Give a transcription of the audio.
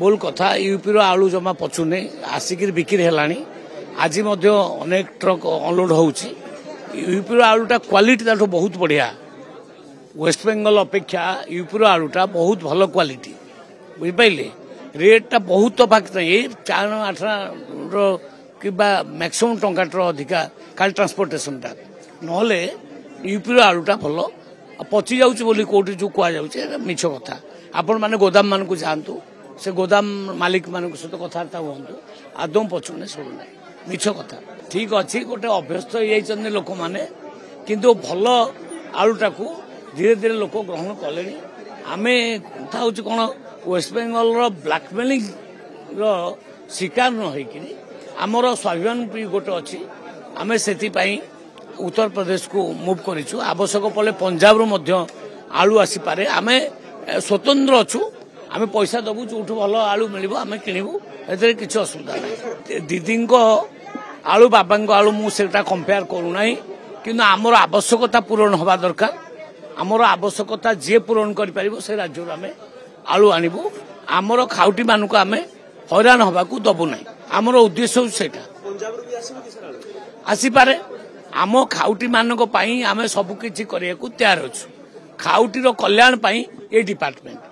बोल कथा यूपी आलू जमा पचुने आसिक बिक्री है आज अनेक ट्रक अनलोड होउची यूपी आलूटा क्वालिटी ताठो बहुत बढ़िया वेस्ट बेंगल अपेक्षा यूपी आलूटा बहुत भल क्वालिटी बुझिपारे रेटा बहुत तफात नहीं 4-8 कि मैक्सिमम टंकार अधिका खाली ट्रांसपोर्टेशन टा नहले यूपी आलूटा भल पचि जाऊँगी कौटी जो कहुचे मिछ कथा आपण मैंने गोदाम मान को जातु से गोदाम मालिक मान सहित कथबार्ता हूँ आदम पचुने शुणुना मिछ कथा ठीक अच्छी गोटे अभ्यस्त हो लोक मैंने किंतु भल आलूटा को धीरे धीरे लोक ग्रहण कले आम कथा हूँ कौन वेस्ट बेंगल ब्लैकमेलिंग शिकार न होकर आमर स्वाभिमान भी गोटे अच्छी आम से उत्तर प्रदेश को मूव करूँ आवश्यक पड़े पंजाब रू आलू आसीपे आम स्वतंत्र अच्छु आम पैसा दबू जो भल आलू मिल आम किणु ए किसी असुविधा ना दीदी आलू बाबा आलू मुझे कंपेयर करूना कि आमर आवश्यकता पूरण हवा दरकार आमर आवश्यकता जी पूरण कर से राज्य आम आलू आणबू आमर खाउटी मानक आम हैरान हवा को दबू ना आमर उद्देश्य से आसीपे आम खाउटी मानक आम सबकि तैयार अच्छु खाउटीर कल्याण ये डिपार्टमेंट।